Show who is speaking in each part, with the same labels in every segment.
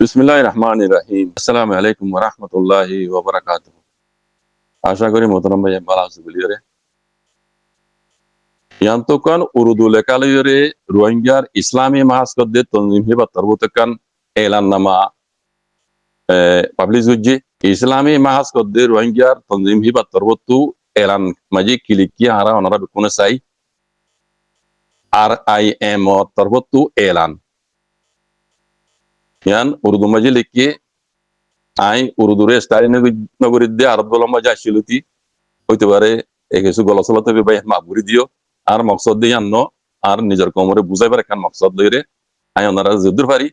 Speaker 1: বিসমিল্লাহির রহমানির রহিম। আসসালামু আলাইকুম ওয়া রাহমাতুল্লাহি ওয়া বারাকাতুহু। আশা করি মোহতারাম ভাই ভালো আছে বলিরে yantokan urdu lekaliyore rohingya islami mahaskode tanzim hiba tarbutekan elan nama publish hujji islami mahaskode rohingya tanzim hiba tarbutu elan maji kiliki hara onara bikune sai RIM tarbutu elan yan urdu maji likki I Urdu রে style নগরী দিয়ে আরব বলম্বা যা শিলুতি হইতে পারে এই কিছু গলসলতে ভাই মাগুরি দিও আর মকসদ দিয়ে আন্ন আর নিজের কমরে বুঝাই পারে কান মকসদ লইরে আই ওনারা যদুর পারি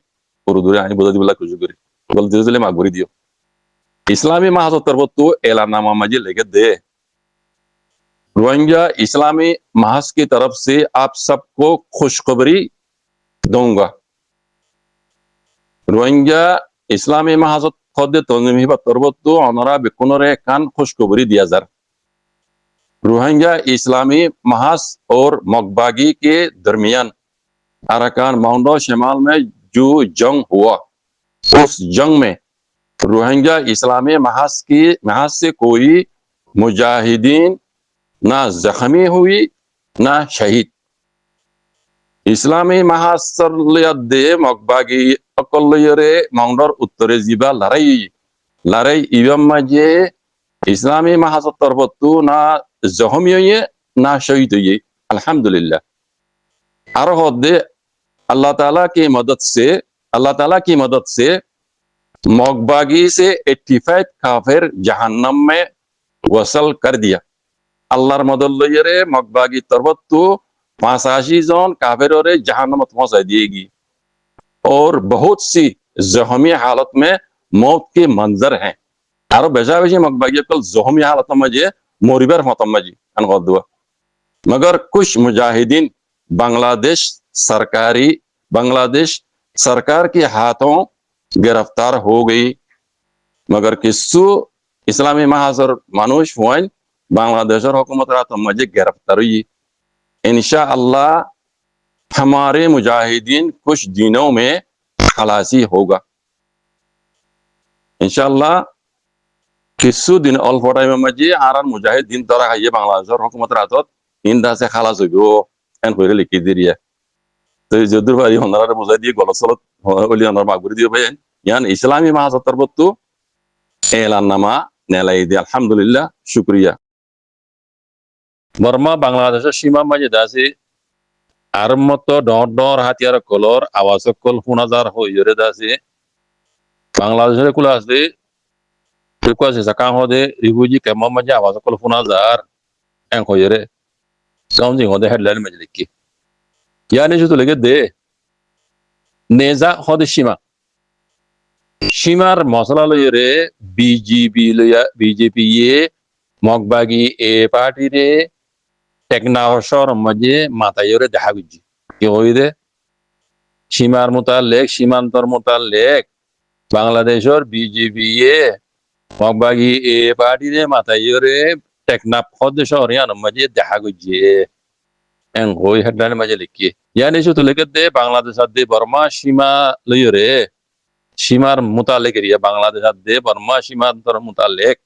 Speaker 1: উর্দু রে আই বুঝা দিবলা কুজু করি গলতি দিলে মাগুরি দিও ইসলামী মাহাজতর বতু এলানামা মাঝে লেগে दे रोहिंग्या इस्लामी महाज की तरफ से आप सबको खुशखबरी दूंगा रोहिंग्या इस्लामी महाजत खदे तंजीम हिबा तरबतु अनरा बिकुनरे कान खुशखबरी दिया जार रोहिंग्या इस्लामी महाज और मकबागी के दरमियान अरकान माउंडो शिमाल में जो जंग हुआ उस जंग में रोहिंग्या इस्लामी महाज से कोई मुजाहिदीन ना जख्मी हुई ना शहीद इस्लामी महाज सरलियादे मकबागी अकलयरे माउंडर उत्तरे जिबा लड़ाई इबम माजे इस्लामी महाज तरबतु ना जख्मी हुई ना शहीद हुई अल्हम्दुलिल्लाह हर होदे अल्लाह ताला की मदद से मकबागी से 85 काफिर जहन्नम में वसल कर दिया अल्लाहर मदद लयरे मकबागी तरबतु 85 जन काफिर और जहन्नम पहुंचा दिएगी और बहुत सी जख्मी हालत में मौत के मंजर हैं और बेजा बेजी मकबागी कल जख्मी हालत में जे मोरिबर मतम जी अनगदुआ मगर कुछ मुजाहिदीन बांग्लादेश सरकार के हाथों गिरफ्तार हो गई मगर किस्सु इस्लामी महाजर मानुष हुआ बांग्लादेश और हुकूमत रात मजे गिरफ्तार हुई इंशाअल्लाह हमारे मुजाहिदीन कुछ दिनों में खलासी होगा इंशाअल्लाह किस्सु दिन अल फटाइम मजे आरान मुजाहिदीन तरा ये बांग्लादेश और हुकूमत रात इंदा से खलास हो एन होरे लिखी दिरिया तो जदुर भाई होनरा बुझा दिए गलसलत ओली होनर मागुरी दियो भाई यान इस्लामी महाजर तरबतु एलाननामा नेलाई दे अल्हम्दुलिल्लाह शुक्रिया बर्मा बांग्लादेशर सीमा माजे दासे आरमतो डर हाथियार कलर आवाज कल हुनाजार हो यरे दासे बांग्लादेशर कुला आसे रिक्वेस्ट सका हो दे रिफ्यूजी कैम्प माजे आवाज कल हुनाजार एन हो यरे साउंडिंग हो दे हेडलाइन माजे लिखी यानी जो तो लगे दे नेजा हो दे सीमार मसला लयरे बीजेपी ये मकबागी ए पार्टी रे टेक्नाशर मजे मातायरे দেখা গুজি কি হইদে সীমার মুতালেক সীমান্তর মুতালেক বাংলাদেশের বিজেপি এ মকবাগি এ পার্টি রে মাতায়রে টেকনাফ সদস্য হরিয়ানা মজে দেখা গুজি এন হই হেডলাইন মজে লিখি यानी जो তুলেকে দে বাংলাদেশ দে বর্মা সীমা লয়রে সীমার মুতালেক এরিয়া বাংলাদেশ দে বর্মা সীমান্তর মুতালেক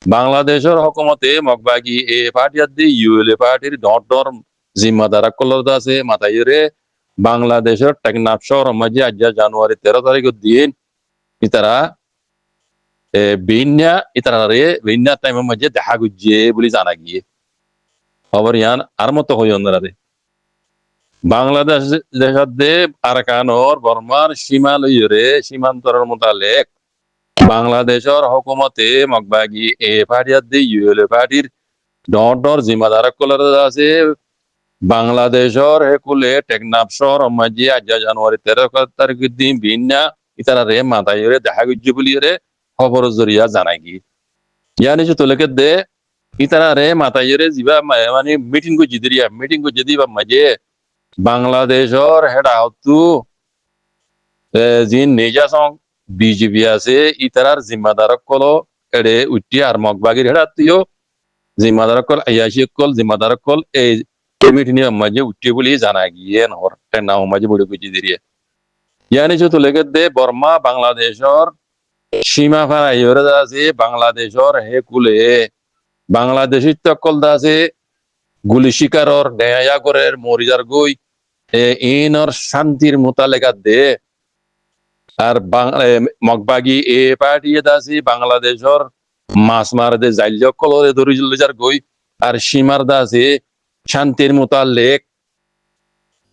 Speaker 1: बांग्लादेशर हुकूमते मकबागी ए पार्टी दे यूएलए पार्टी डर जिम्मेदार कलर दासे मातायरे बांग्लादेशर टेक्नाफ शहर मजे आज जनवरी 13 तारीख दिन इतरा बिन्या टाइम मजे দেখা গুজে বলি জানা গিয়ে খবর ইয়ান আর মত হই অন্যরারে বাংলাদেশ দেশত দে আরাকানর বর্মার সীমা লইরে সীমান্তর মুতালেক बांग्लादेशर हुकूमते मकबागी ए पार्टी दे यूएलए पार्टीर डर जिम्मेदार कलर दासे बांग्लादेशर हेकुले टेक्नाफ शहर मजे आज जनवरी 13 तारीख दिन बिन्या इतारा रे मातायरे দেখা গুজে বলি রে খবর জরিয়া জানাগি यानी जो तोलके दे इतारा रे मातायरे जिबा माने मीटिंग को जदिबा मजे बांग्लादेशर हेड आउटू जिन नेजा सॉन्ग बीजेपी আছে ইতারার জিম্মাদার কল এড়ে উঠি আর মকবাগির হেড়াতিও জিম্মাদার কল আয়াশি কল জিম্মাদার কল এই কমিটি নিয়ে মাঝে উঠি বলি জানা গিয়ে নহর টেনা মাঝে বড় কিছু দিরিয়ে ইয়ানি যত লেগে দে বর্মা বাংলাদেশর সীমা ফারাই আছে বাংলাদেশর হে কুলে বাংলাদেশির তকল আছে গুলি শিকারর নেয়া করের মরিজার গই ইনর শান্তির মোতালেকা দে আর মগবাগি এ পার্টি আছে বাংলাদেশর মাছ মার দে জাইল কলরে ধরি যার গই আর সীমার দা আছে শান্তির মোতালেক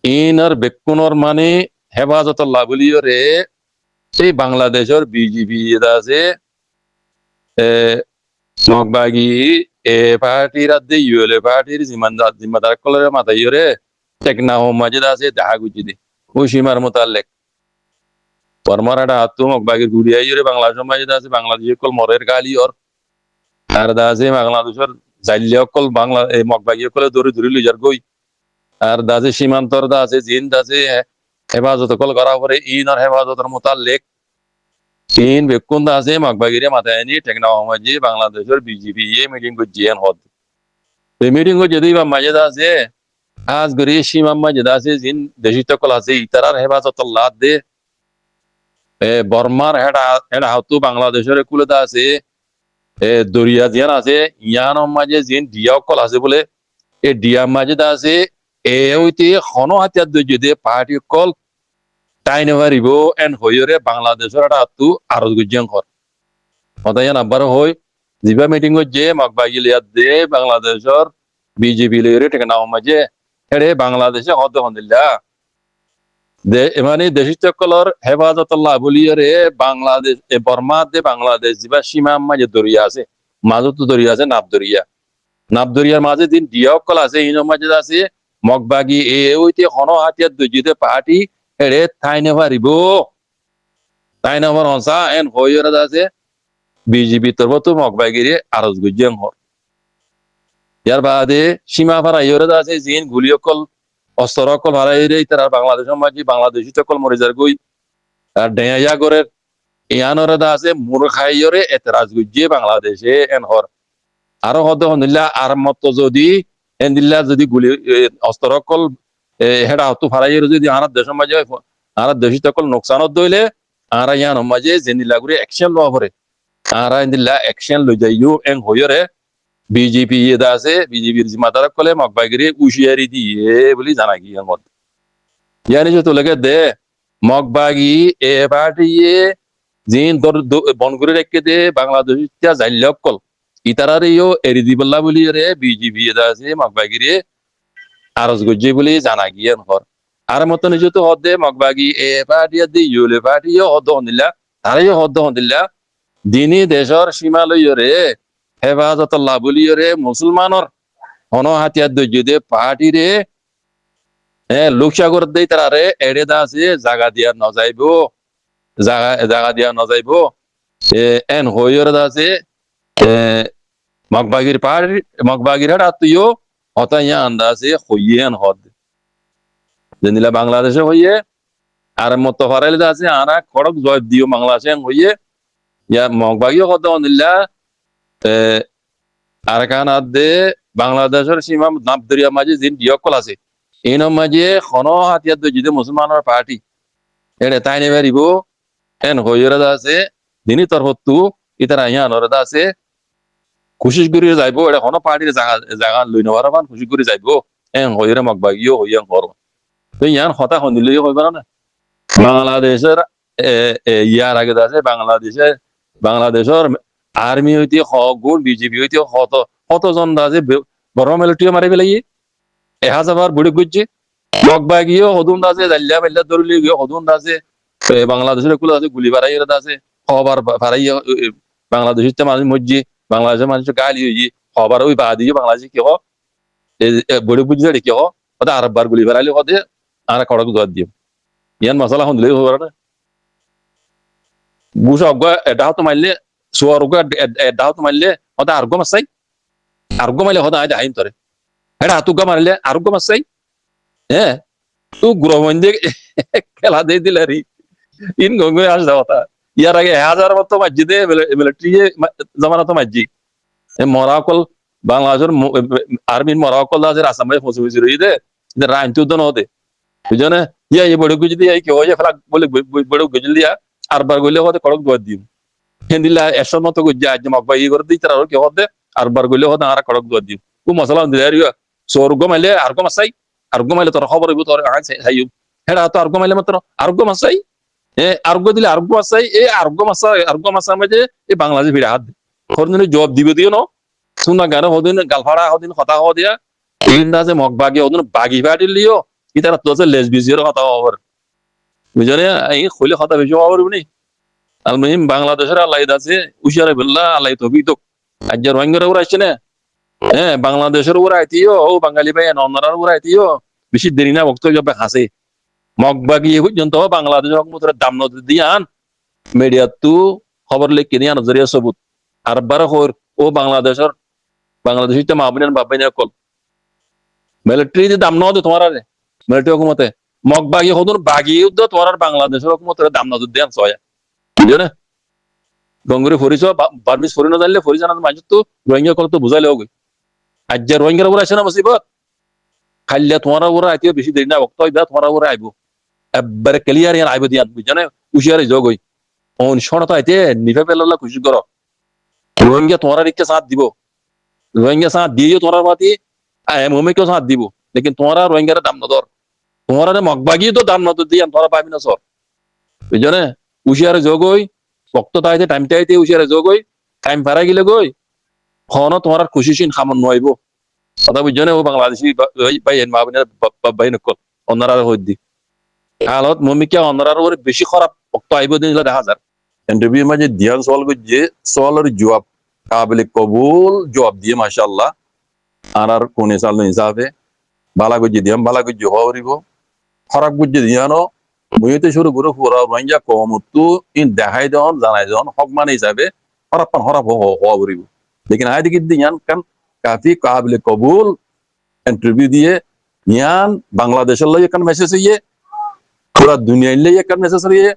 Speaker 1: ইনর বেকুনর মানে হেফাজত লাভলিও রে সেই বাংলাদেশের বিজেপি আছে মগবাগি এ পার্টির আদে ইউএলএ পার্টির জিম্মাদার কলরে মাথা ইয়রে টেকনা ও মাঝে আছে দেখা গুজি দি ও সীমার মোতালেক পরমারাটা আত্ম মগবাগির গুড়িয়া ইয়রে বাংলাদেশের মাঝে আছে বাংলাদেশের কল মরের গালি ওর আর দা আছে বাংলাদেশের জাইলিয়া কল বাংলা মগবাগি কলে দৌড়ি ধরি লিজার গই আর দা আছে সীমান্তর দা আছে জিন দা আছে হেফাজত কল করা পরে ইনর হেফাজতের মোতালেক চীন বেকুন দা আছে মগবাগিরে মাথায় নি টেকনা ও মাঝে বাংলাদেশের বিজেপি এ মিটিং করছেন হদ মিটিং যদি বা মাঝে দা আছে আজ গরি সীমা মাঝে দা আছে জিন দেশি তকল আছে ইতারার হেফাজত লাদ দে বর্মার হেডা হাতু বাংলাদেশের কুলেদা আছে দরিয়া জিয়ান আছে ইয়ান মাঝে জিন ডিয়া কল আছে বলে এই ডিয়া মাঝে দা আছে এ হইতে হন হাতিয়ার যদি পার্টি কল টাইন মারিব এন হইরে বাংলাদেশের একটা হাতু আরো গুজিয়ান কর হতাইয়ান আব্বার হই জিবা মিটিং যে মগবাগি লিয়াদ দে বাংলাদেশের বিজেপি লিয়ে টেকে নাও মাঝে হেড়ে বাংলাদেশে হদ হন্দিল্লা মানে দেশি চকলর হেফাজতুল্লাহ বলিয়ে বাংলাদেশ বর্মা দে বাংলাদেশ যা সীমা মাঝে দরিয়া আছে মাজত দরিয়া আছে নাব দরিয়ার মাঝে দিন ডিয়াকল আছে ইনের মাঝে আছে মগবাগি এ ওইতে হন হাতিয়ার দজিতে পার্টি হেড়ে থাইনে পারিব তাইনে আমার হসা এন হইরা আছে বিজেপি তরফ তো মগবাগিরে আরজ গুজিয়াং হর ইয়ার বাদে সীমা ফারা ইয়রা আছে জিন গুলিয়কল অস্ত্রকল হারাই রে তারা বাংলাদেশের মাঝে বাংলাদেশি তকল মরিজার গই আর ডেয়া গরের ইয়ানরে দা আছে মুরখাইয়রে এতরাজ গুজিয়ে বাংলাদেশে এন হর আরো হদ হনিল্লা আর মত যদি এন দিল্লা যদি গুলি অস্ত্রকল হেডা হতু ফারাই যদি আনার দেশের মাঝে আনার দেশি তকল নোকসানত দইলে আর ইয়ান মাঝে জেনিলা করে অ্যাকশন লওয়া পরে আর দিল্লা অ্যাকশন লই যাইও এন হইরে বিজেপি ইয়ে আছে বিজেপির জিম্মাদার কলে মগবাগিরে উশিয়ারি দিয়ে বলি জানা গিয়ে মত ইয়ানি যে তোলেকে দে মগবাগি এ পার্টি জিন বনগুড়ি রেখে দে বাংলাদেশ জাইল কল ইতারার ইও এরি দিবল্লা বলি রে বিজেপি আছে মগবাগিরে আরজ গজ্জে বলি জানা গিয়ে হর আর মত নিজে তো হদ দে মগবাগি এ পার্টি দি ইউলে পার্টি হদ হন্দিল্লা তারাই হদ হন্দিল্লা দিনী দেশর সীমা লইরে হেফাজতুল্লাহ বলিয়রে মুসলমানর হন হাতিয়ার দে পার্টি রে লোকসাগর দেই তারারে এড়ে দা আছে জাগা দিয়া নজাইব জাগা দিয়া নজাইব এন হইরে দা আছে মগবাগির পার্টি মগবাগির হাট তুইও হতাইয়া আন্দা আছে হইয়েন হদ যেনিলা বাংলাদেশে হইয়ে আর মত ফারাইলে দা আছে আরা খড়ক জয় দিও বাংলাদেশে হইয়ে ইয়া মগবাগিও হদ অনিল্লা আর কান আদে বাংলাদেশের সীমা নাবদরিয়া মাঝে জিন ডিয়কল আছে এই মাঝে খন হাতিয়ার যদি মুসলমানের পার্টি এড়ে তাই নেবারিব এন হইরা আছে দিনী তরফতু ইতারা ইয়ানরা আছে খুশি করে যাইব এটা খন পার্টির জায়গা লই নেওয়ার মান খুশি করে যাইব এন হইরা মগবাগিও হইয়াং হর তো ইয়ান হতা হনিলই হইব না বাংলাদেশের ইয়ার আগে আছে বাংলাদেশের আর্মি হইতে গুণ বিজেপি হইতে কতজন আছে বড় মিলিটারিও মারি পেলাই এহাজার বুড়ি গুজছে মগবাগিও হদুন আছে জাল্লা পাল্লা ধরলি গিয়ে হদুন আছে বাংলাদেশের কুলো আছে গুলি বাড়াই আছে খবর ফারাই বাংলাদেশের মানুষ মজ্জি বাংলাদেশের মানুষের গালি হইজি খবর ওই বা দিয়ে বাংলাদেশে কি হোক বুড়ি বুঝি কি হোক ওটা আরবার গুলি বাড়াইলে হতে আর খড়ক জোয়ার দিয়ে ইয়ান মশলা হন্দিলেই হবার না বুঝ অজ্ঞ এটা তো মারলে সুয়ারগো এডাও তো মারলে হদা আরগো মাসাই আরগো মারলে হদা আইদা আইন তরে এটা হাতুগা মারলে আরগো মাসাই হ্যাঁ তু গ্রহমন্দে খেলা দিয়ে দিলে রি ইন গঙ্গে আস দাওতা ইয়ার আগে 1000 মতো মসজিদে মিলিটারি জামানা তো মসজিদ মরাকল বাংলাদেশের আর্মির মরাকল আছে আসামে ফসে ফসে রই দে রাইন তো দন হতে বুঝনে ইয়া এই বড় গুজি দিয়া কি হয়ে ফেলা বলে বড় গুজি দিয়া আর বার গইলে হতে কড়ক দুয়ার দিম হেন্দিলা এসর মতো গুজি আজ মকবা ই করে দিই তার কি হতে আর বার গইলে হতে আর কড়ক দুয়ার দিম কু মশলা দিয়ারিয়া সরগো মাইলে আর গো মাসাই আর গো মাইলে তোর খবর হইব তোর হাইউ হেডা তো আর গো মাইলে মাত্র আর গো মাসাই আরোগ্য দিলে আরোগ্য মাসাই এই আরোগ্য মাসা মাঝে এই বাংলাদেশ ভিড়ে হাত হরদিন জবাব দিবে দিও ন শুনা গানে হদিন গালফাড়া হদিন কথা হওয়া দিয়া ইন্ডা যে মগ বাগি হদিন বাগি বাড়ি লিও ইতারা তো যে লেসবিজির কথা হবার বুঝলে এই খইলে কথা বেশি হওয়ার নি আল মুহিম বাংলাদেশের আল্লাহ আছে উশারে বিল্লাহ আল্লাহ তৌফিক তো আজ রোহিঙ্গার উপর আসছে না বাংলাদেশের উপর আইতিও ও বাঙালি ভাই নন্নার উপর আইতিও বেশি দেরি না বক্তব্য হাসে মগবাগি পর্যন্ত বাংলাদেশ হকমতের দাম নদী দিয়ান মিডিয়া তু খবর লিখে নিয়ে নজরিয়া সবুত আর বার হর ও বাংলাদেশের মাহবিনান বাবাইনা কল মিলিটারি যে দাম নদী তোমার আরে মিলিটারি হকুমতে মগবাগি হদুন বাগি উদ্দ তোমার বাংলাদেশের হকুমতের দাম নদী দিয়ান সয়া বুঝলো না গঙ্গুরি ফরিস বার্মিস ফরি না জানলে ফরি জানার মানুষ তো রোহিঙ্গা কল তো বুঝাইলে হোক আজ যে রোহিঙ্গার উপর আসে না মুসিবত খাইলে তোমার উপর আইতেও বেশি দেরি না বক্তব্য তোমার উপর আইব একবারে ক্লিয়ার ইয়ান আইব দিয়ান বুঝনে উশিয়ারে যোগ হই অনুসরণ তো আইতে নিভে পেলা খুশি করো রোহিঙ্গা তোমার ইচ্ছে সাথ দিব রোহিঙ্গা সাথ দিয়ে তোমার বাতি মোমেকেও সাথ দিব লেকিন তোমারা রোহিঙ্গার দাম নদর তোমার মগবাগি তো দাম নদর দিয়ে তোরা পাবি না সর বুঝনে উশিয়ারে যোগ হই বক্ততা আইতে টাইমটা আইতে উশিয়ারে যোগ হই টাইম পারা গেলে গই খন তোমার খুশি সিন খামন নইব কথা বুঝনে ও বাংলাদেশি ভাই ভাই নকল অন্যরা হই দি হালত মমিকা অন্যরার উপরে বেশি খারাপ বক্ত আইব দিন দেখা যায় ইন্টারভিউ মাঝে দিয়ান সওয়াল যে সওয়ালের জবাব কাবিলে কবুল জবাব দিয়ে মাশাআল্লাহ আর কোনে সাল হিসাবে বালা গজ্জি দিয়াম বালা গজ্জি হওয়ারিব খারাপ গজ্জি দিয়ানো মুইতে শুরু করে পুরা রোহিঙ্গা কমতু ইন দেখাই দেন জানাই দেন হক মানে হিসাবে হরাপ হওয়ারিব লেকিন আই দিকে দিয়ান কান কাফি কাবিলে কবুল ইন্টারভিউ দিয়ে ইয়ান বাংলাদেশের লই কান মেসেজ হইয়ে পুরা দুনিয়ার লই কান মেসেজ হইয়ে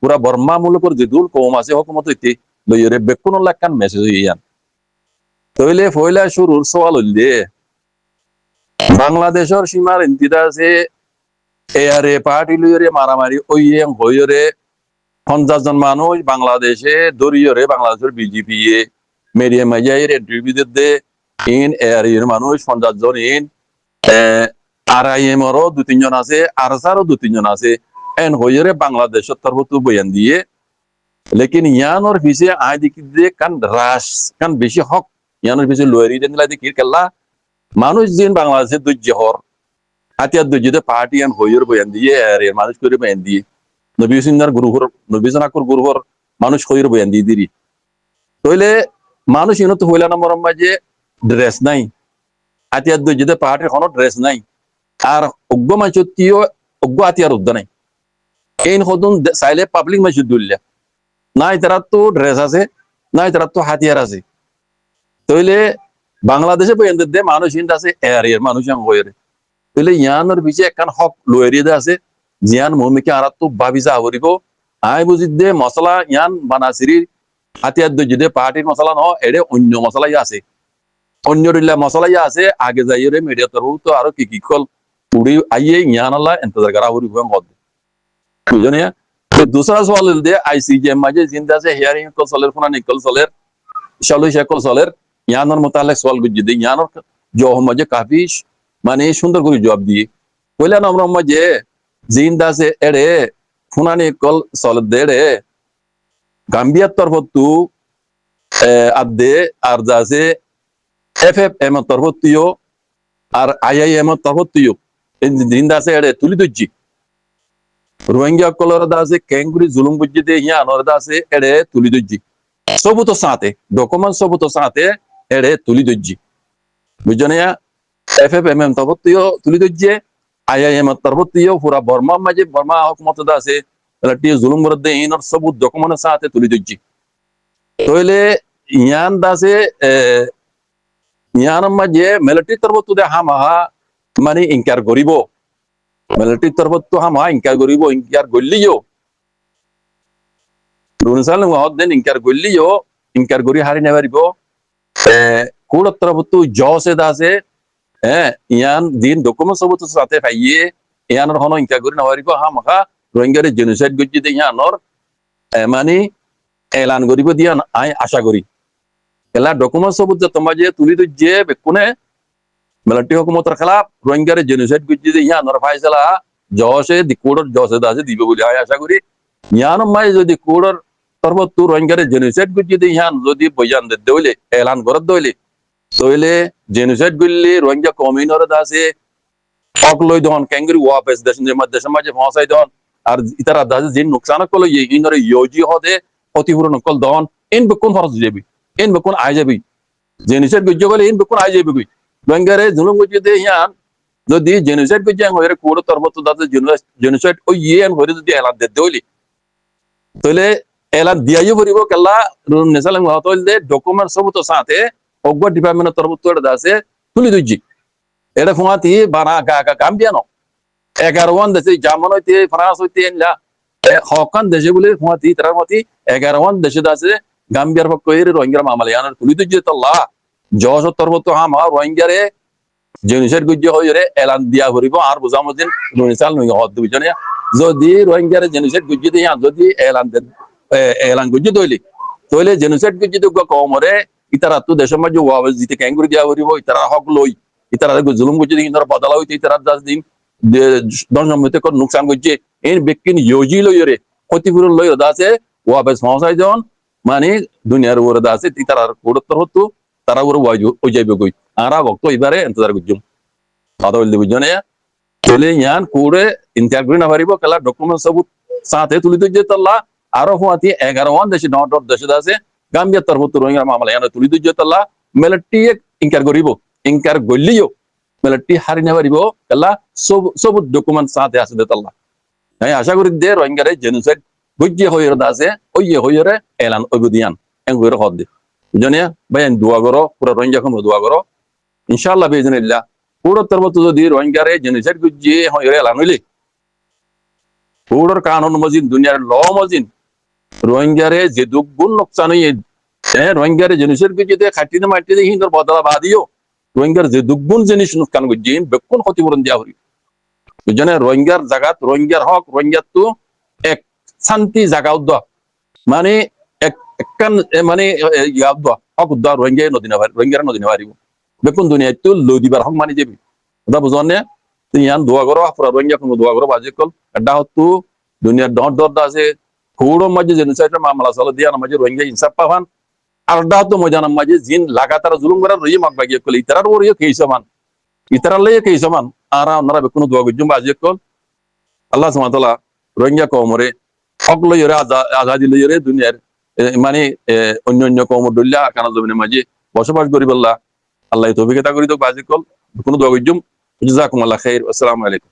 Speaker 1: পুরা বর্মা মূলকর যেদুল কম আছে হকুমত হইতে লইরে বেকুন লাগান মেসেজ হইয়ান তইলে ফয়লা শুরুর সওয়াল হইলে বাংলাদেশের সীমার ইন্তিদা আছে এয়ারে পার্টি লইরে মারামারি ওইয়ে হইরে 50 জন মানুষ বাংলাদেশে দরিয়রে বাংলাদেশের বিজেপি মিডিয়া মাইয়ার ইন্টারভিউ দে ইন এয়ারের মানুষ 50 জন ইন আরআইএম রও 2-3 জন আছে আরসারও 2-3 জন আছে এন হইরে বাংলাদেশের তরফতু বয়ান দিয়ে লেকিন ইয়ানোর পিছে আই দিকে দে কান রাশ কান বেশি হক ইয়ানোর পিছে লয়েরি দেন লাই দিকে কেলা মানুষ দিন বাংলাদেশে দুজ্জে হর আতিয়ার দুজ্জে পার্টি আন হইর বয়ান দিয়ে এর মানুষ করে বয়ান দিয়ে নবী সিনার গুরুহর গুরুহর মানুষ হইর বয়ান দিয়ে দিরি তইলে মানুষ ইনত হইলা নম্বর মাঝে ড্রেস নাই আতিয়ার দুজ্জে পার্টির কোনো ড্রেস নাই আর অজ্ঞ মাছতিও অজ্ঞ আতিয়ার উদ্দ নাই এই হদুন চাইলে পাবলিক মাছ দুল্লা নাই তারা তো ড্রেস আছে নাই তারা তো হাতিয়ার আছে তইলে বাংলাদেশে পর্যন্ত দে মানুষ হিন্দ আছে এয়ার মানুষ হয়ে তইলে ইয়ানোর পিছে একখান হক লয়েরিয়ে আছে জিয়ান মমিকে আর তো ভাবিসা হরিব আই বুঝি দে মশলা ইয়ান বানাসিরি হাতিয়ার দে পার্টির মশলা ন এড়ে অন্য মশলা আছে অন্য মশলা আছে আগে যাইরে মিডিয়া তরফ তো আরো কি কল উড়ি আইয়ে ইয়ান আল্লাহ ইন্তজার করা হরিব বুঝলেন दूसरा सवाल दे आईसीजे माजे जिंदा से हियरिंग कल सलेर फुनानी कल सलेर शालू शेकल सलेर यानर मुतालिक सवाल गुज्जी दे यानर जो माजे काफी माने सुंदर করে জবাব দিয়ে কইলা না আমরা মাঝে জিন্দা সে এড়ে ফুনানি কল সলের দেড়ে গাম্বিয়ার তরফতু আদে আর যাছে এফএফএম তরফতুও আর আইআইএম তরফতুও জিন্দা সে এড়ে তুলি দজ্জি রোহিঙ্গা কলর দাসে কেঙ্গুরি জুলুম বুঝি দে ইয়া নর দাসে এড়ে তুলি দজ্জি সবুত সাথে ডকুমেন্ট সবুত সাথে এড়ে তুলি দজ্জি বুঝনিয়া এফএফএম তরফতুও তুলি দজ্জি আইআইএম তরফতুও পুরা বর্মা মাঝে বর্মা হুকুমত দাসে লটি জুলুম বরদে ইনর সবুত ডকুমেন্ট সাথে তুলি দজ্জি তইলে ইয়ান দাসে ইয়ান মাঝে মিলিটারি তরফতু দে হামাহা মানে ইনকার করিব মিলিটারি তরফতু হামাহা ইনকার করিব ইনকার গল্লিও রুনসাল ওয়াহদেন ইনকার গল্লিও ইনকার করি হারি নেবারিব কোড তরফতু জসে দাসে ইয়ান দিন ডকুমেন্ট সবুত সাথে পাইয়ে ইয়ানোর হন ইনকা করি না হরিব হা মাখা রোহিঙ্গারে জেনোসাইড গজ্জি দে ইয়ানোর মানে এলান করিব দিয়া আই আশা করি এলা ডকুমেন্ট সবুত যে তোমার যে তুলি তো যে বেকুনে মিলিটারি হুকুমতের খেলাফ রোহিঙ্গারে জেনোসাইড গজ্জি দে ইয়ানোর ফাইসলা জশে দি কোডর জশে দাসে দিবে বলে আই আশা করি ইয়ান মাই যদি কোডর তরবত তু রোহিঙ্গারে জেনোসাইড গজ্জি দে ইয়ান যদি বয়ান দে দইলে এলান করত দইলে তইলে জেনোসাইড গল্লি রোহিঙ্গা কমিউনিটির দাসে অকলই দন ক্যাঙ্গুরি ওয়াপস দেশের মাঝে পৌঁছাই দন আর ইতারা দাসে যে নুকসান কলো ইনরে ইয়োজি হদে ক্ষতিপূরণ কল দন ইন বেকুন খরচ যাবি ইন বেকুন আই যাবি জেনোসাইড গজ্জি বলে ইন বেকুন আই যাবি কই রোহিঙ্গারে জুলুম গজ্জি দে ইয়ান যদি জেনোসাইড গজ্জি হইরে কোড তরবত দাসে জেনোসাইড ওই ইয়ান হইরে যদি এলান দে দইলি তইলে এলান দিয়াইও পড়িব কেলা নেশালাং হতল দে ডকুমেন্ট সব তো সাথে অগবা ডিপার্টমেন্টের তরফ তো দাসে তুলি দুজি এটা ফুয়াতি বানা গাম্বিয়ানো 11 দেশে জার্মান হইতে ফ্রান্স হইতে এনলা হকান দেশে বলে ফুয়াতি তার মতি 11 দেশে দাসে গাম্বিয়ার পক্ষ এর রোহিঙ্গার মামলা ইয়ানোর তুলি দুজি তো আল্লাহ জশ তরফ তো হামা রোহিঙ্গারে জেনোসাইড গজ্জি হইরে এলান দিয়া পড়িব আর বুঝামদিন রোহিঙ্গাল নই হদ দুজনে যদি রোহিঙ্গারে জেনোসাইড গজ্জি দিয়া যদি এলান গজ্জি দইলি তইলে জেনোসাইড গজ্জি তো কমরে ইতারা তো দেশের মাঝে ওয়াজ দিতে ক্যাঙ্গুরি দিয়া পড়িব ইতারা হক লই ইতারা জুলুম গজ্জি ইনারা বদলা হইতে ইতারা 10 দিন দনজমিতে কোন নুকসান গজ্জি এই বেকিন ইয়োজি লইরে ক্ষতিপূরণ লই দাসে ওয়াজ পৌঁছাই জন মানে দুনিয়ার ওরে দাসে ইতারা কোডত্তর হতো তারা ওরে ওয়াজ ও যাইবে কই আরা বক্ত এবারে ইন্তজার গজ্জুম কথা বলতে বুঝনে তইলে ইয়ান কোরে ইন্টারভিউ না পারিব কলা ডকুমেন্ট সব সাথে তুলি তো যেতল্লা আরো হুয়াতি 11 দেশে নট দেশে দাসে গাম্বিয়া তরফ তো রোহিঙ্গা মামলা ইয়ান তুলি তো যেতল্লা মিলিটারি ইনকার করিব ইনকার গলিও মিলিটারি হারি না পারিব কলা সব ডকুমেন্ট সাথে আছে দেতল্লা আমি আশা করি দে রোহিঙ্গারে জেনোসাইড গজ্জি হইরে দাসে ওই হইরে এলান অবদিয়ান এং হইরে হদ দে বুঝনে ভাই দোয়া করো পুরো রোহিঙ্গা কম দোয়া করো ইনশাআল্লাহ বিইজনিল্লাহ পুরো তরফ তো যদি রোহিঙ্গারে জেনোসাইড গজ্জি হইরে এলান হইলে পুরোর কানুন মজিদ দুনিয়ার ল মজিদ রোহিঙ্গারে যে দুগুণ নোকসান হইয়ে রোহিঙ্গারে জেনোসাইড গজ্জি দে খাটিনে মাটিতে হিন্দর বদলা বাদিও রোহিঙ্গার যে দুগুণ জিনিস নোকসান গজ্জি বেকুন ক্ষতিপূরণ দিয়া হরি বুঝনে রোহিঙ্গার জায়গাত রোহিঙ্গার হক রোহিঙ্গার তো এক শান্তি জায়গা উদ্দা মানে একখান মানে ইয়া উদ্দা হক উদ্দা রোহিঙ্গা নদী না রোহিঙ্গার নদী না পারিব বেকুন দুনিয়ায় তো লদিবার হক মানি যাবি কথা বুঝনে ইয়ান দোয়া করো পুরা রোহিঙ্গা কোন দোয়া করো বাজে কল এটা হতো দুনিয়ার দর আছে খুড়ো মাঝে জেনোসাইডের মামলা চলে দিয়া মাঝে রোহিঙ্গা ইনসাফ পাবান আর এটা হতো মজানার মাঝে জিন লাগাতার জুলুম করার রই মাক বাগিয়ে কল ইতারার ওর কেইসমান ইতারার লইয়ে কেইসমান আর আপনারা বেকুন দোয়া করজুম বাজে কল আল্লাহ সুবহানাহু ওয়া তাআলা রোহিঙ্গা কওমরে হক লইরে আজাদি লইরে দুনিয়ার মানে অন্য কওম দল্লা কানা জমিনের মাঝে বসবাস করি বললা আল্লাহ তৌফিক আতা করি তো বাজে কল বেকুন দোয়া করজুম জাযাকুমুল্লাহ খাইর আসসালামু আলাইকুম